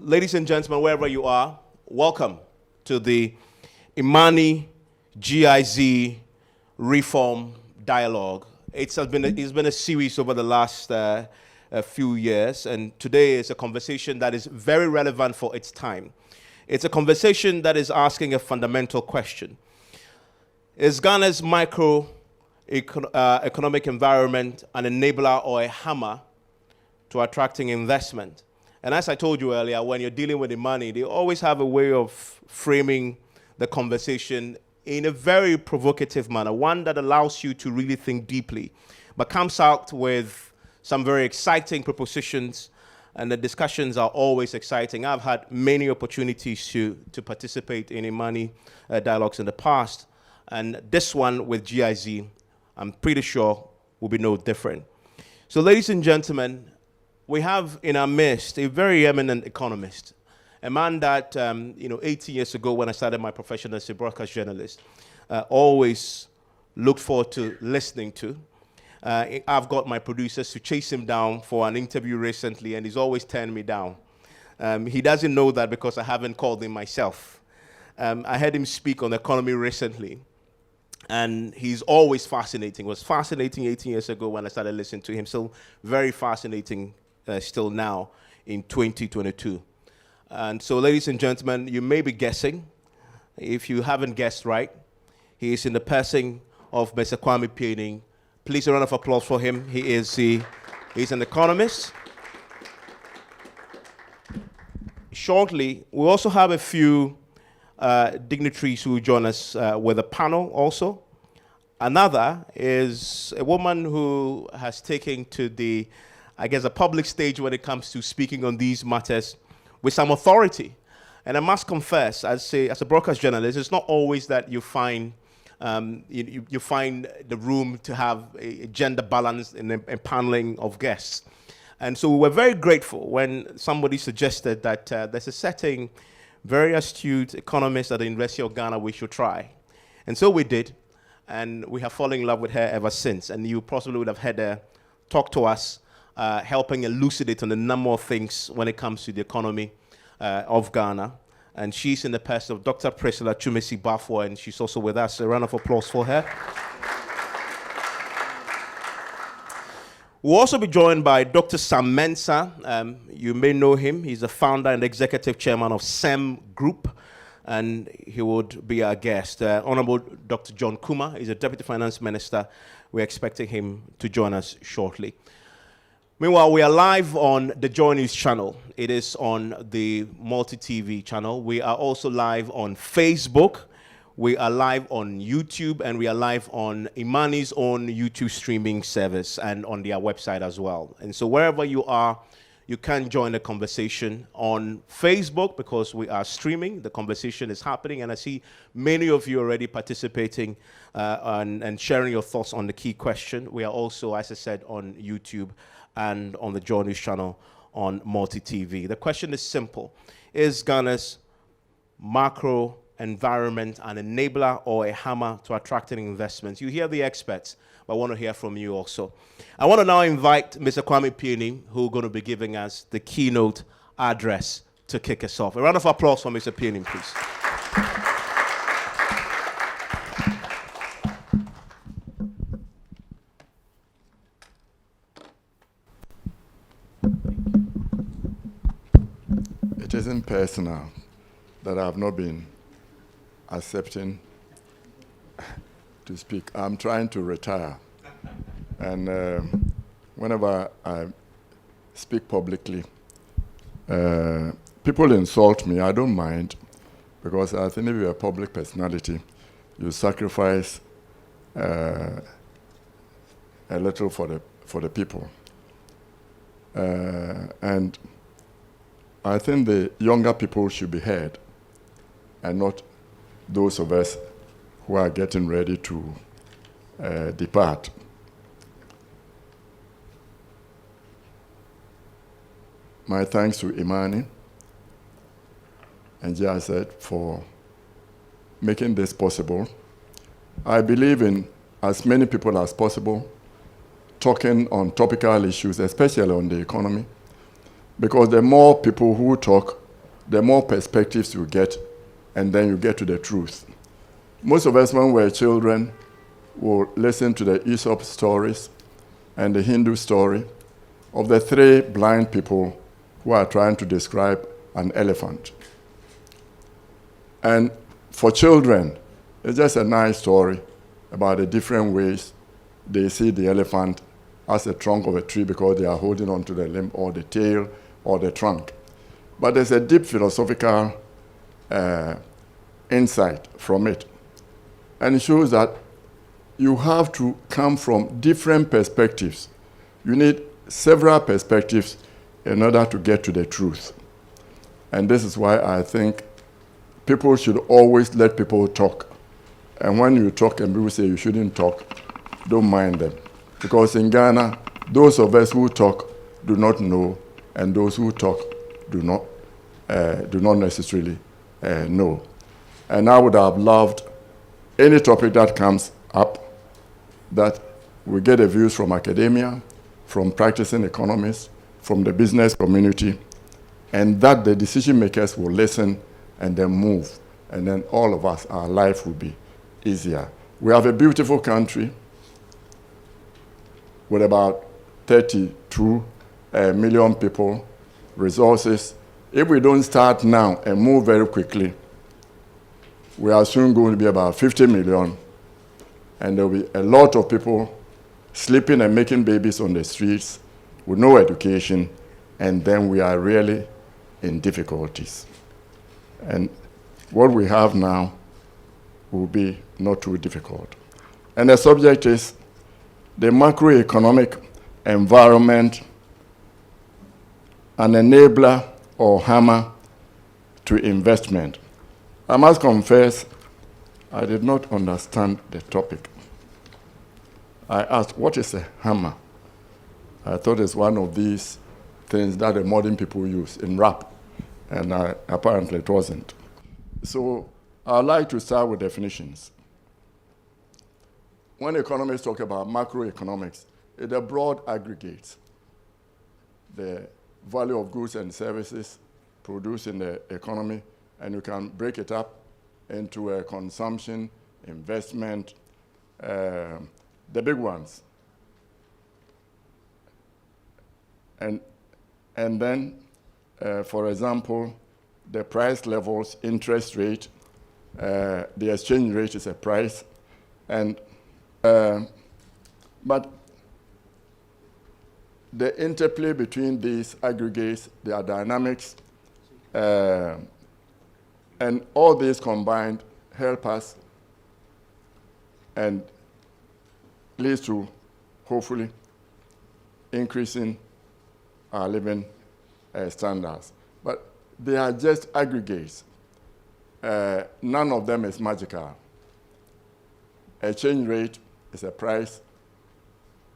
Ladies and gentlemen, wherever you are, welcome to the IMANI-GIZ Reform Dialogue. It's been a series over the last few years, and today is a conversation that is very relevant for its time. It's a conversation that is asking a fundamental question. Is Ghana's macroeconomic environment an enabler or a hammer to attracting investment? And as I told you earlier, when you're dealing with the money, they always have a way of framing the conversation in a very provocative manner, one that allows you to really think deeply, but comes out with some very exciting propositions, and the discussions are always exciting. I've had many opportunities to participate in IMANI dialogues in the past, and this one with GIZ, I'm pretty sure will be no different. So ladies and gentlemen, we have in our midst a very eminent economist, a man that, 18 years ago when I started my profession as a broadcast journalist, always looked forward to listening to. I've got my producers to chase him down for an interview recently, and he's always turned me down. He doesn't know that because I haven't called him myself. I heard him speak on the economy recently, and he's always fascinating. It was fascinating 18 years ago when I started listening to him, so very fascinating still now in 2022. And so, ladies and gentlemen, you may be guessing. If you haven't guessed right, he is in the person of Mr. Kwame Pianim. Please, a round of applause for him. He's an economist. Shortly, we also have a few dignitaries who will join us with a panel also. Another is a woman who has taken to the, a public stage when it comes to speaking on these matters with some authority. And I must confess, as a broadcast journalist, it's not always that you find you find the room to have a gender balance in a paneling of guests. And so we were very grateful when somebody suggested that there's a certain very astute economist at the University of Ghana we should try. And so we did, and we have fallen in love with her ever since. And you possibly would have heard her talk to us, helping elucidate on a number of things when it comes to the economy of Ghana. And she's in the person of Dr. Priscilla Chumesi Bafwa, and she's also with us. A round of applause for her. We'll also be joined by Dr. Sam Mensah. You may know him. He's the founder and executive chairman of SEM Group, and he would be our guest. Honorable Dr. John Kuma is a deputy finance minister. We're expecting him to join us shortly. Meanwhile, we are live on the Joy News channel. It is on the multi-TV channel. We are also live on Facebook. We are live on YouTube, and we are live on Imani's own YouTube streaming service and on their website as well. And so wherever you are, you can join the conversation on Facebook because we are streaming. The conversation is happening, and I see many of you already participating and sharing your thoughts on the key question. We are also, as I said, on YouTube and on the Joy News channel on multi-TV. The question is simple. Is Ghana's macro environment an enabler or a hammer to attracting investments? You hear the experts, but I want to hear from you also. I want to now invite Mr. Kwame Pianim, who's going to be giving us the keynote address to kick us off. A round of applause for Mr. Pianim, please. It isn't personal that I have not been accepting to speak. I'm trying to retire. And whenever I speak publicly, people insult me. I don't mind, because I think if you're a public personality, you sacrifice a little for the people. And I think the younger people should be heard, and not those of us who are getting ready to depart. My thanks to Imani and GIZ for making this possible. I believe in as many people as possible talking on topical issues, especially on the economy, because the more people who talk, the more perspectives you get, and then you get to the truth. Most of us, when we're children, will listen to the Aesop stories and the Hindu story of the three blind people who are trying to describe an elephant. And for children, it's just a nice story about the different ways they see the elephant as a trunk of a tree because they are holding on to the limb or the tail or the trunk. But there's a deep philosophical insight from it. And it shows that you have to come from different perspectives. You need several perspectives in order to get to the truth. And this is why I think people should always let people talk. And when you talk and people say you shouldn't talk, don't mind them. Because in Ghana, those of us who talk do not know, and those who talk do not necessarily know. And I would have loved any topic that comes up that we get the views from academia, from practicing economists, from the business community, and that the decision makers will listen and then move. And then all of us, our life will be easier. We have a beautiful country with about 32 million people, resources. If we don't start now and move very quickly, we are soon going to be about 50 million, and there will be a lot of people sleeping and making babies on the streets with no education, and then we are really in difficulties. And what we have now will be not too difficult. And the subject is the macroeconomic environment, an enabler or hammer to investment. I must confess, I did not understand the topic. I asked, what is a hammer? I thought it's one of these things that the modern people use in rap, and apparently it wasn't. So I'd like to start with definitions. When economists talk about macroeconomics, it's a broad aggregate. The value of goods and services produced in the economy, and you can break it up into consumption, investment, the big ones. And then, for example, the price levels, interest rate, the exchange rate is a price, and but the interplay between these aggregates, their dynamics, and all these combined help us and leads to, hopefully, increasing our living standards. But they are just aggregates. None of them is magical. Exchange rate is a price.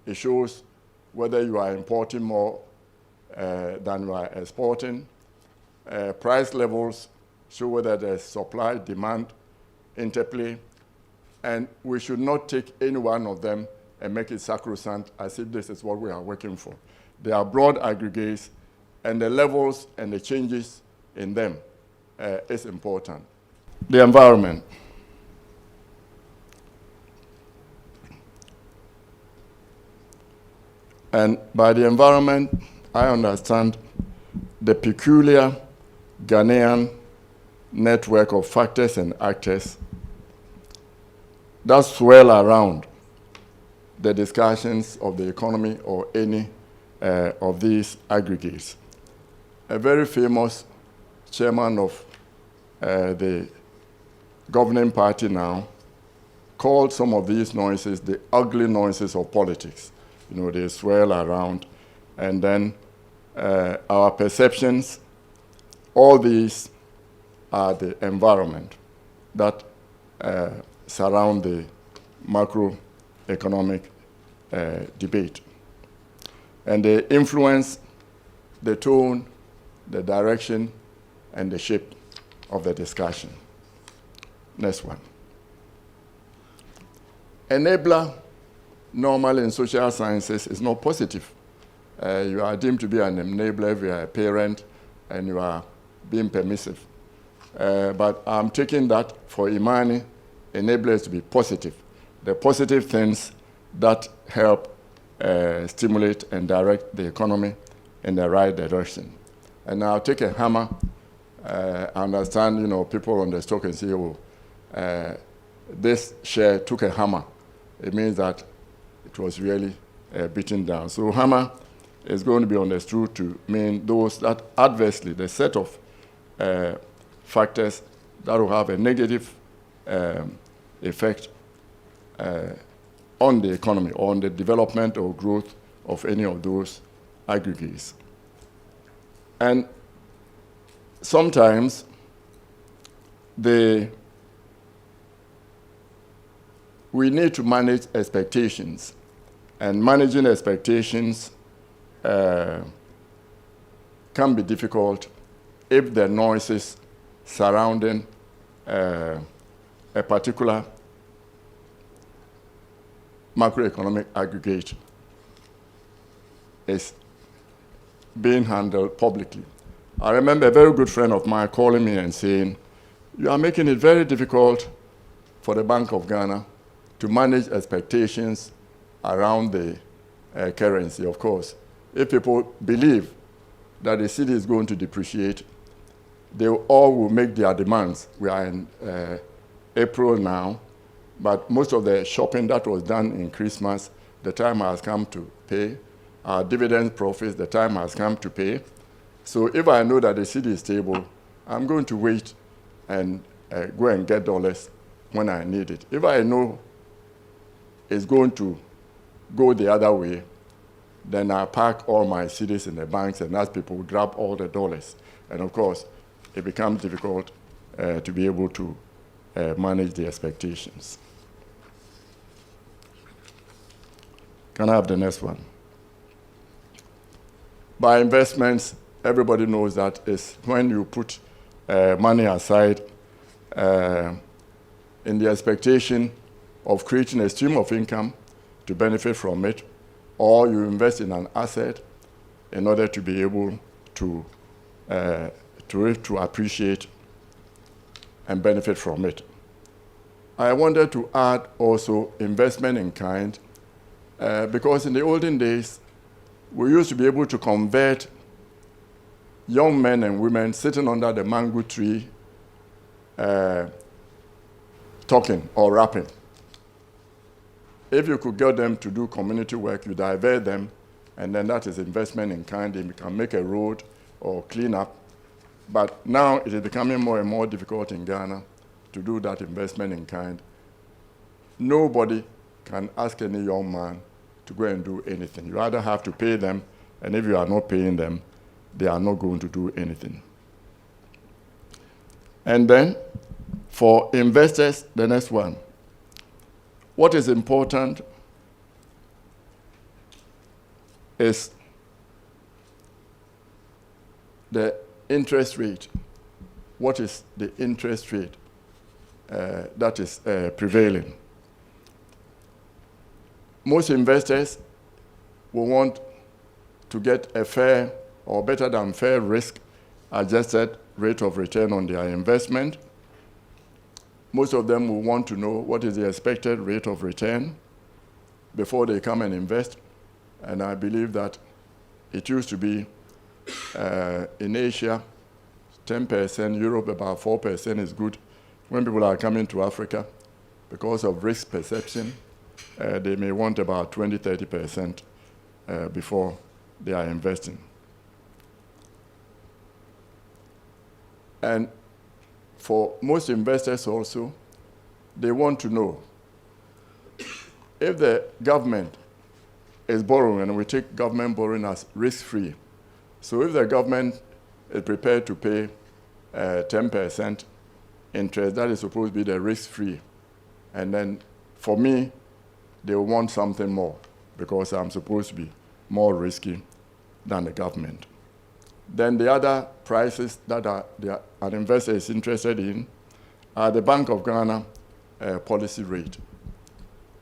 It shows whether you are importing more than you are exporting. Price levels show whether there's supply, demand, interplay. And we should not take any one of them and make it sacrosanct as if this is what we are working for. They are broad aggregates, and the levels and the changes in them is important. The environment. And by the environment, I understand the peculiar Ghanaian network of factors and actors that swirl around the discussions of the economy or any of these aggregates. A very famous chairman of the governing party now called some of these noises the ugly noises of politics. You know, they swirl around, and then our perceptions, all these are the environment that surround the macroeconomic debate. And they influence the tone, the direction, and the shape of the discussion. Next one. Enabler, normally in social sciences, is not positive. You are deemed to be an enabler if you are a parent and you are being permissive. But I'm taking that for IMANI enablers to be positive. The positive things that help stimulate and direct the economy in the right direction. And I'll take a hammer. I understand, people on the stock and say, oh, this share took a hammer. It means that it was really beaten down. So hammer is going to be understood to mean those that adversely, the set of factors that will have a negative effect on the economy, or on the development or growth of any of those aggregates. And sometimes we need to manage expectations. And managing expectations can be difficult if the noises surrounding a particular macroeconomic aggregate is being handled publicly. I remember a very good friend of mine calling me and saying, you are making it very difficult for the Bank of Ghana to manage expectations around the currency. Of course, if people believe that the cedi is going to depreciate, they all will make their demands. We are in April now, but most of the shopping that was done in Christmas, the time has come to pay. Our dividend profits, the time has come to pay. So if I know that the cedi is stable, I'm going to wait and go and get dollars when I need it. If I know it's going to go the other way, then I park all my cedis in the banks and ask people to grab all the dollars. And of course, it becomes difficult to be able to manage the expectations. Can I have the next one? By investments, everybody knows that is when you put money aside in the expectation of creating a stream of income to benefit from it, or you invest in an asset in order to be able to appreciate and benefit from it. I wanted to add also investment in kind, because in the olden days, we used to be able to convert young men and women sitting under the mango tree talking or rapping. If you could get them to do community work, you divert them, and then that is investment in kind. They can make a road or clean up. But now it is becoming more and more difficult in Ghana to do that investment in kind. Nobody can ask any young man to go and do anything. You either have to pay them, and if you are not paying them, they are not going to do anything. And then, for investors, the next one. What is important is the interest rate. What is the interest rate that is prevailing? Most investors will want to get a fair or better than fair risk-adjusted rate of return on their investment. Most of them will want to know what is the expected rate of return before they come and invest. And I believe that it used to be in Asia, 10%, Europe about 4% is good. When people are coming to Africa, because of risk perception, they may want about 20, 30% before they are investing. And for most investors also, they want to know if the government is borrowing, and we take government borrowing as risk-free. So if the government is prepared to pay 10% interest, that is supposed to be the risk-free. And then for me, they will want something more because I'm supposed to be more risky than the government. Then the other prices that an investor is interested in are the Bank of Ghana policy rate.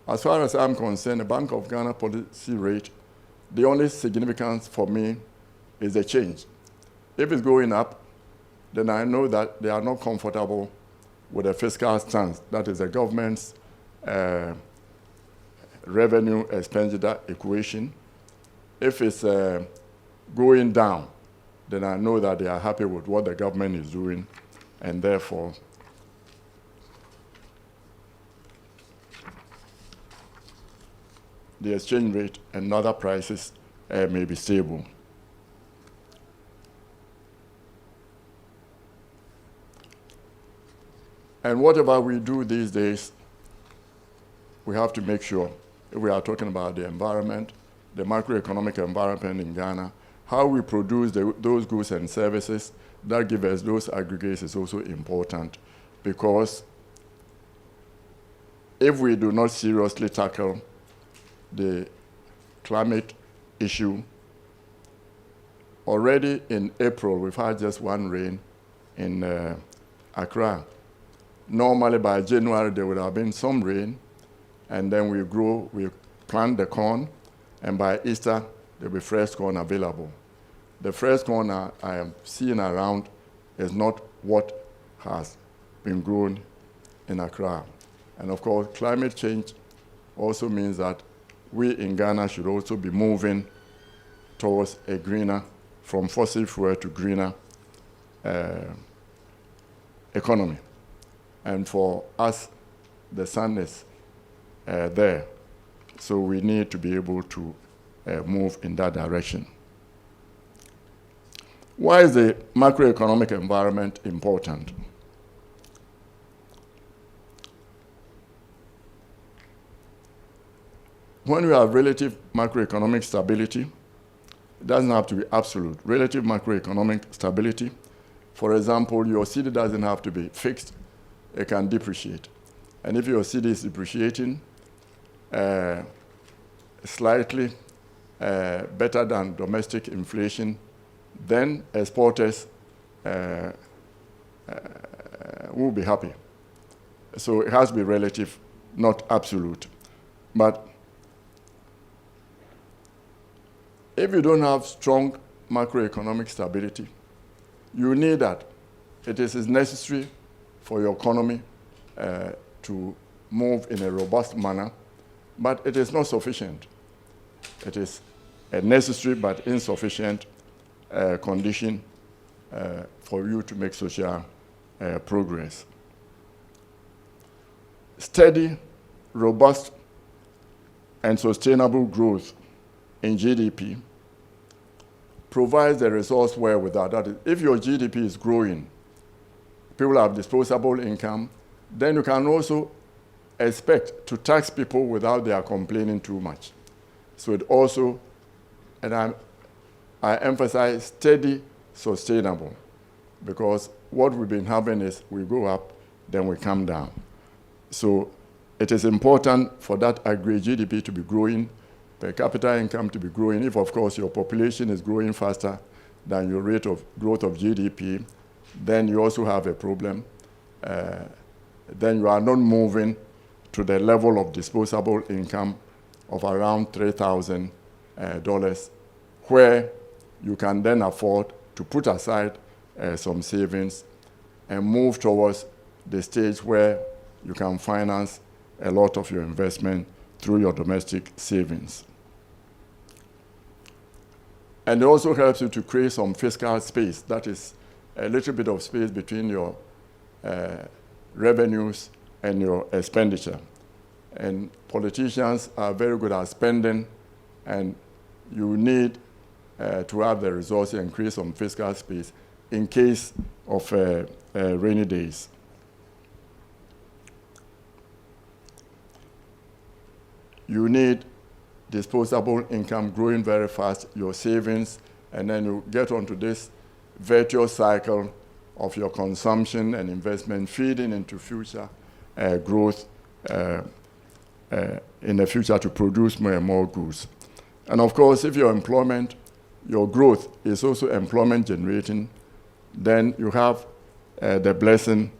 As far as I'm concerned, the Bank of Ghana policy rate, the only significance for me is the change. If it's going up, then I know that they are not comfortable with a fiscal stance. That is the government's revenue expenditure equation. If it's going down, then I know that they are happy with what the government is doing, and therefore the exchange rate and other prices may be stable. And whatever we do these days, we have to make sure, if we are talking about the environment, the macroeconomic environment in Ghana, how we produce those goods and services that give us those aggregates is also important, because if we do not seriously tackle the climate issue, already in April we've had just one rain in Accra. Normally by January there would have been some rain, and then we plant the corn, and by Easter there'll be fresh corn available. The fresh corn I am seeing around is not what has been grown in Accra. And of course, climate change also means that we in Ghana should also be moving towards a greener, from fossil fuel to greener economy. And for us, the sun is there. So we need to be able to move in that direction. Why is the macroeconomic environment important? When you have relative macroeconomic stability, it doesn't have to be absolute. Relative macroeconomic stability, for example, your cedi doesn't have to be fixed. It can depreciate. And if your cedi is depreciating slightly better than domestic inflation, then exporters will be happy. So it has to be relative, not absolute. But if you don't have strong macroeconomic stability, you need that. It is necessary for your economy to move in a robust manner, but it is not sufficient. It is a necessary but insufficient condition for you to make social progress. Steady, robust, and sustainable growth in GDP provides the resource wherewithal. That is, if your GDP is growing, people have disposable income, then you can also expect to tax people without they are complaining too much. So it also, and I emphasize steady, sustainable, because what we've been having is we go up, then we come down. So it is important for that aggregate GDP to be growing, per capita income to be growing. If, of course, your population is growing faster than your rate of growth of GDP, then you also have a problem. Then you are not moving to the level of disposable income of around $3,000, where you can then afford to put aside some savings and move towards the stage where you can finance a lot of your investment through your domestic savings. And it also helps you to create some fiscal space. That is a little bit of space between your revenues and your expenditure. And politicians are very good at spending, and you need to have the resources and create some fiscal space in case of rainy days. You need disposable income growing very fast, your savings, and then you get onto this virtuous cycle of your consumption and investment feeding into future growth in the future to produce more and more goods. And of course, if your employment, your growth is also employment generating, then you have the blessing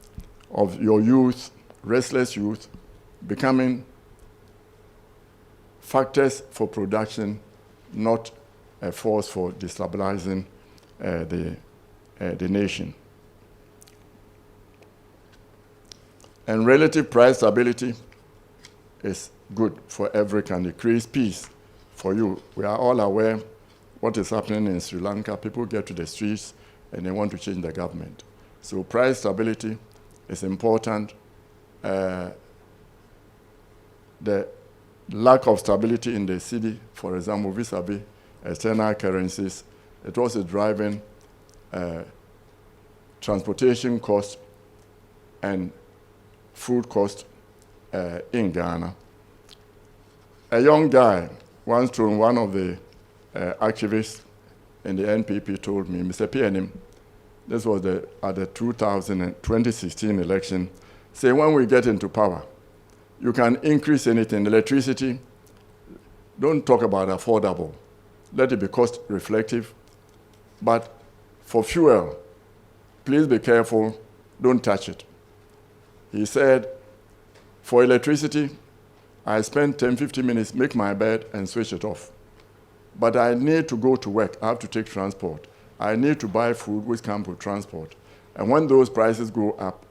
of your youth, restless youth, becoming factors for production, not a force for destabilizing the nation. And relative price stability is good for every country. Creates peace for you. We are all aware what is happening in Sri Lanka. People get to the streets and they want to change the government. So price stability is important. The lack of stability in the city, for example, vis-a-vis external currencies, it was driving transportation costs and food costs in Ghana. A young guy once told one of the activists in the NPP told me, Mr. Pianim, this was at the 2016 election, say when we get into power, you can increase anything. Electricity, don't talk about affordable. Let it be cost reflective. But for fuel, please be careful, don't touch it. He said, for electricity, I spend 10, 15 minutes, make my bed and switch it off. But I need to go to work, I have to take transport. I need to buy food which comes with transport. And when those prices go up,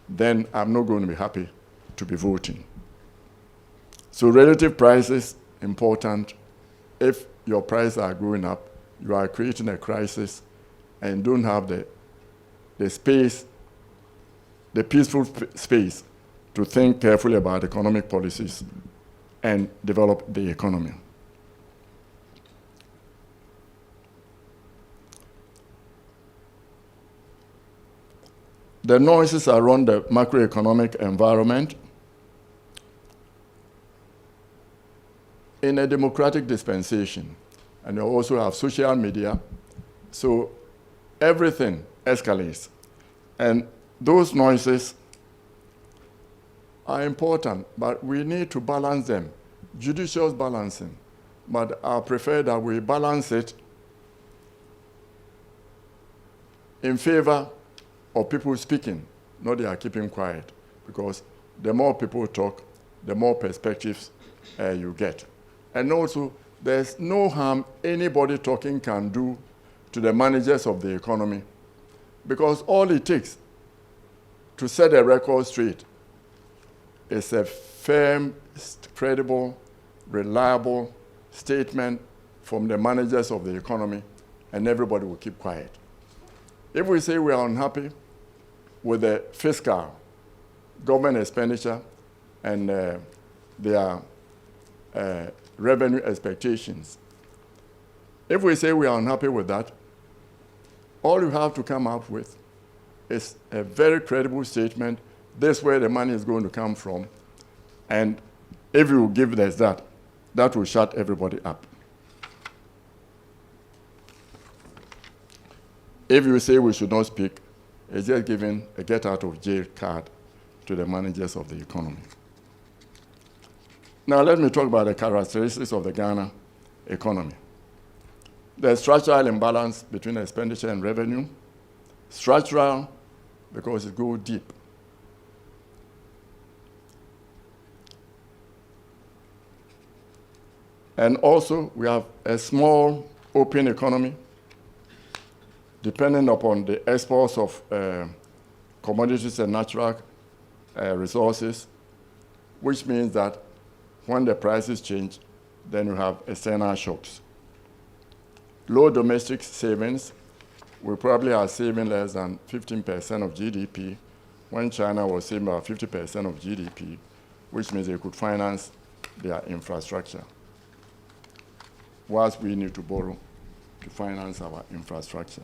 then I'm not going to be happy to be voting. So relative prices, important. If your prices are going up, you are creating a crisis and don't have the space, the peaceful space to think carefully about economic policies and develop the economy. The noises around the macroeconomic environment. In a democratic dispensation, and you also have social media, so everything escalates. And those noises are important, but we need to balance them, judicious balancing. But I prefer that we balance it in favor of people speaking, not they are keeping quiet, because the more people talk, the more perspectives you get. And also, there's no harm anybody talking can do to the managers of the economy, because all it takes to set a record straight is a firm, credible, reliable statement from the managers of the economy, and everybody will keep quiet. If we say we are unhappy with the fiscal government expenditure and their revenue expectations, if we say we are unhappy with that, all you have to come up with is a very credible statement. This is where the money is going to come from. And if you give us that, that will shut everybody up. If you say we should not speak, it's just giving a get-out-of-jail card to the managers of the economy. Now let me talk about the characteristics of the Ghana economy. There's structural imbalance between expenditure and revenue. Structural because it goes deep. And also we have a small open economy dependent upon the exports of commodities and natural resources, which means that when the prices change, then you have external shocks. Low domestic savings, we probably are saving less than 15% of GDP, when China was saving about 50% of GDP, which means they could finance their infrastructure, whilst we need to borrow to finance our infrastructure.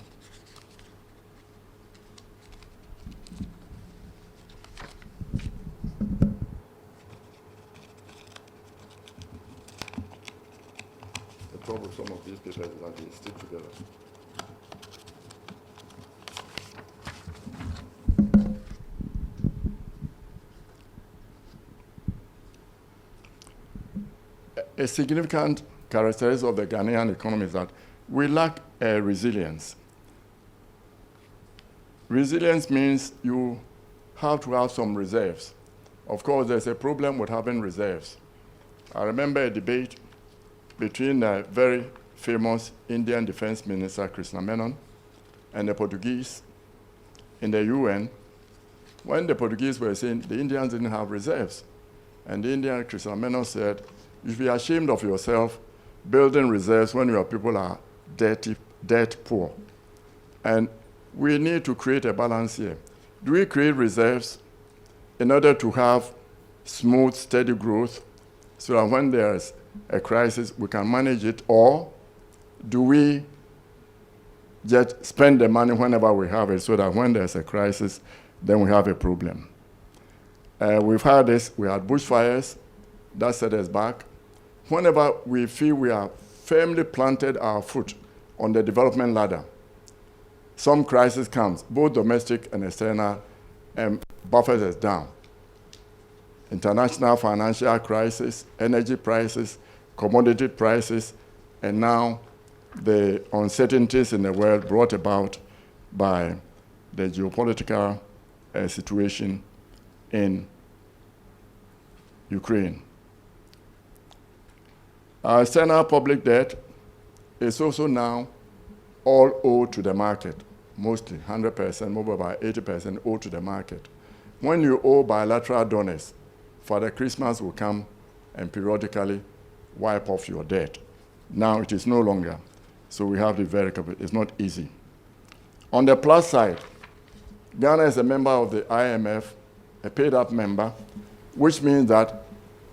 The trouble with some of these papers is that they stick together. A significant characteristic of the Ghanaian economy is that we lack resilience. Resilience means you have to have some reserves. Of course, there's a problem with having reserves. I remember a debate between the very famous Indian Defense Minister, Krishna Menon, and the Portuguese in the UN, When the Portuguese were saying the Indians didn't have reserves, and the Indian Cristiano said, you should be ashamed of yourself building reserves when your people are debt poor. And we need to create a balance here. Do we create reserves in order to have smooth, steady growth so that when there's a crisis, we can manage it? Or do we just spend the money whenever we have it so that when there's a crisis, then we have a problem? We've had this. We had bushfires. That set us back. Whenever we feel we have firmly planted our foot on the development ladder, some crisis comes, both domestic and external, and buffers us down. International financial crisis, energy prices, commodity prices, and now the uncertainties in the world brought about by the geopolitical situation in Ukraine. Our external public debt is also now all owed to the market, mostly 100%, maybe about 80% owed to the market. When you owe bilateral donors, Father Christmas will come and periodically wipe off your debt. Now it is no longer. So we have to be very careful. It's not easy. On the plus side, Ghana is a member of the IMF, a paid-up member, which means that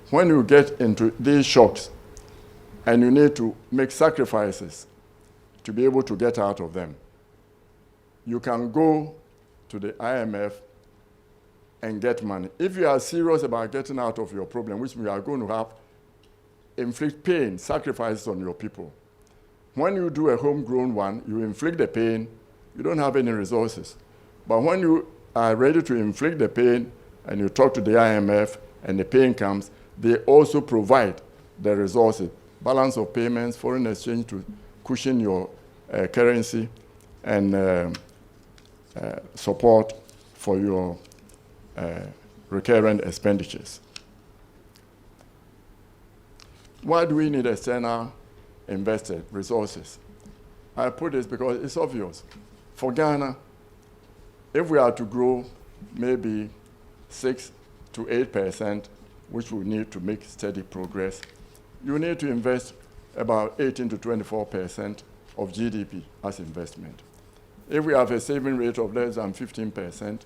when you get into these shocks and you need to make sacrifices to be able to get out of them, you can go to the IMF and get money. If you are serious about getting out of your problem, which we are going to have, inflict pain, sacrifices on your people. When you do a homegrown one, you inflict the pain, you don't have any resources. But when you are ready to inflict the pain and you talk to the IMF and the pain comes, they also provide the resources, balance of payments, foreign exchange to cushion your currency, and support for your recurrent expenditures. Why do we need external invested resources? I put this because it's obvious. For Ghana, if we are to grow maybe 6 to 8%, which we need to make steady progress, you need to invest about 18 to 24% of GDP as investment. If we have a saving rate of less than 15%,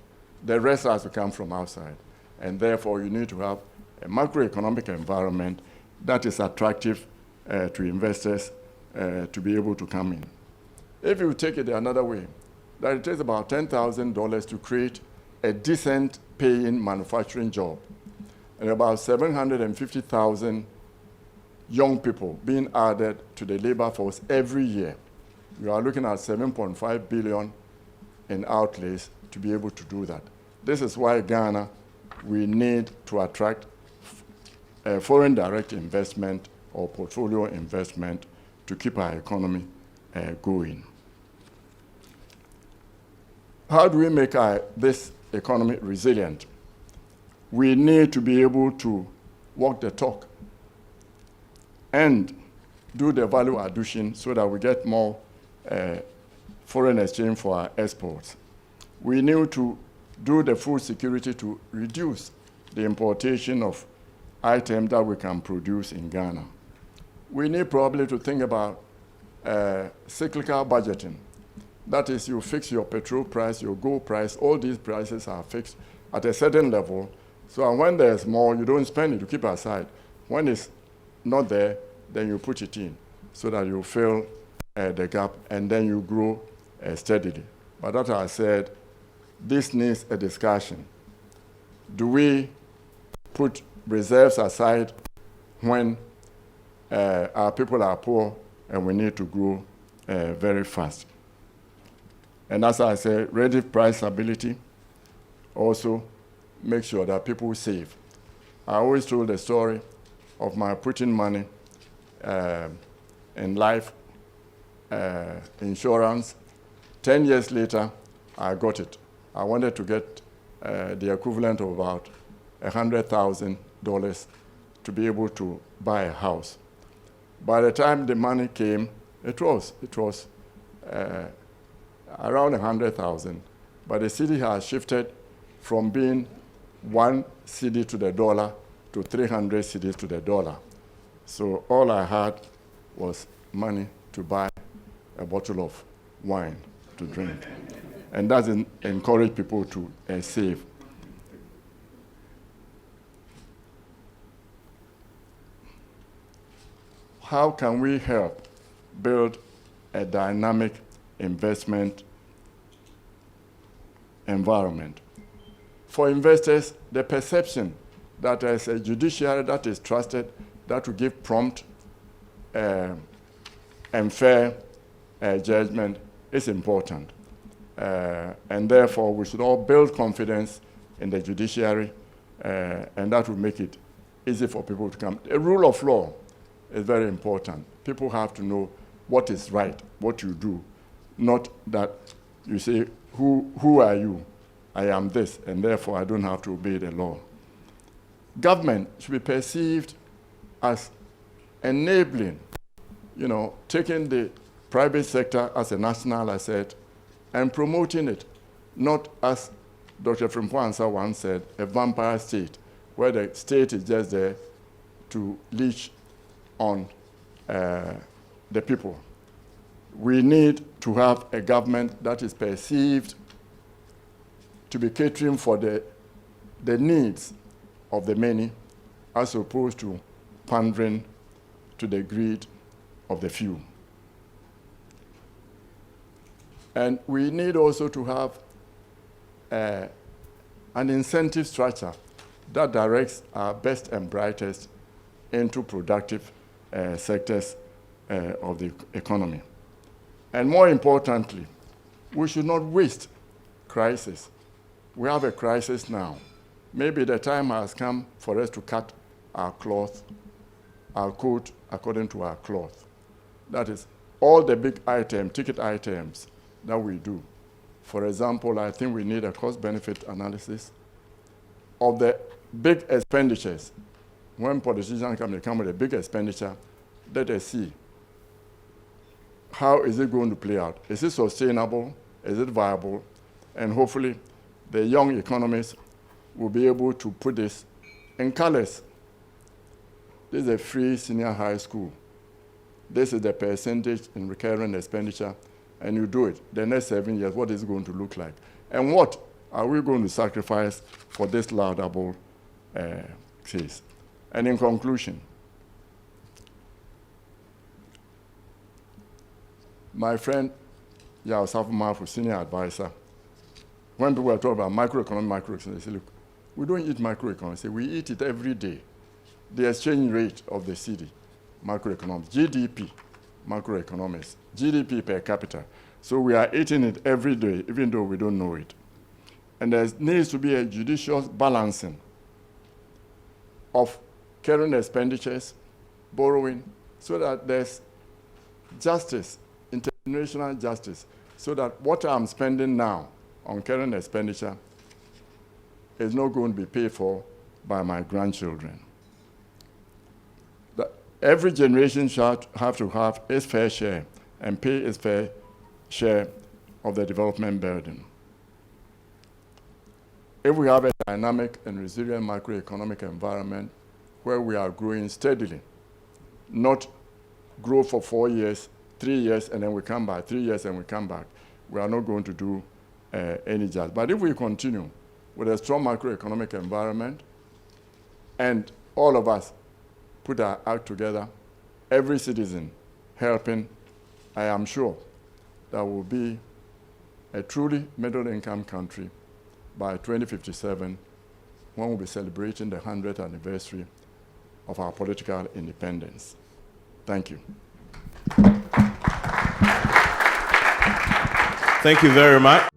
the rest has to come from outside. And therefore, you need to have a macroeconomic environment that is attractive to investors to be able to come in. If you take it another way, that it takes about $10,000 to create a decent paying manufacturing job, and about 750,000 young people being added to the labor force every year. You are looking at 7.5 billion in outlays to be able to do that. This is why Ghana, we need to attract foreign direct investment or portfolio investment to keep our economy going. How do we make this economy resilient? We need to be able to walk the talk and do the value addition so that we get more foreign exchange for our exports. We need to do the food security to reduce the importation of items that we can produce in Ghana. We need probably to think about cyclical budgeting. That is, you fix your petrol price, your gold price, all these prices are fixed at a certain level. So when there's more, you don't spend it, you keep aside. When it's not there, then you put it in so that you fill the gap and then you grow steadily. But that I said, this needs a discussion. Do we put reserves aside when our people are poor and we need to grow very fast? And as I said, relative price stability, also make sure that people save. I always told the story of my putting money in life insurance. 10 years later, I got it. I wanted to get the equivalent of about $100,000 to be able to buy a house. By the time the money came, it was around 100,000. But the city has shifted from being 1 cedi to the dollar to 300 cedis to the dollar. So all I had was money to buy a bottle of wine to drink. And that encourage people to save. How can we help build a dynamic investment environment? For investors, the perception that there's a judiciary that is trusted, that will give prompt and fair judgment is important. And therefore, we should all build confidence in the judiciary, and that will make it easy for people to come. The rule of law is very important. People have to know what is right, what you do, not that you say, who are you? I am this, and therefore I don't have to obey the law. Government should be perceived as enabling, taking the private sector as a national asset and promoting it, not as Dr. Frimpong once said, a vampire state, where the state is just there to leech on the people. We need to have a government that is perceived to be catering for the needs of the many, as opposed to pandering to the greed of the few. And we need also to have an incentive structure that directs our best and brightest into productive sectors of the economy. And more importantly, we should not waste crisis. We have a crisis now. Maybe the time has come for us to cut our cloth, our coat according to our cloth. That is, all the big ticket items that we do. For example, I think we need a cost-benefit analysis of the big expenditures. When politicians come with a big expenditure, let us see, how is it going to play out? Is it sustainable? Is it viable? And hopefully, the young economists will be able to put this in colors. This is a free senior high school. This is the percentage in recurrent expenditure, and you do it. The next 7 years, what is it going to look like? And what are we going to sacrifice for this laudable case? And in conclusion, my friend Yao Safumafu, senior advisor, when people are talking about macroeconomic, they say, look, we don't eat macroeconomics, we eat it every day. The exchange rate of the city, macroeconomics, GDP, macroeconomics, GDP per capita. So we are eating it every day, even though we don't know it. And there needs to be a judicious balancing of current expenditures, borrowing, so that there's justice, intergenerational justice, so that what I'm spending now on current expenditure is not going to be paid for by my grandchildren. Every generation should have to have its fair share and pay its fair share of the development burden. If we have a dynamic and resilient macroeconomic environment where we are growing steadily, not grow for 4 years, 3 years, and then we come back, 3 years, and we come back, we are not going to do any justice. But if we continue with a strong macroeconomic environment and all of us put our act together, every citizen helping, I am sure that will be a truly middle-income country by 2057, when we'll be celebrating the 100th anniversary of our political independence. Thank you. Thank you very much.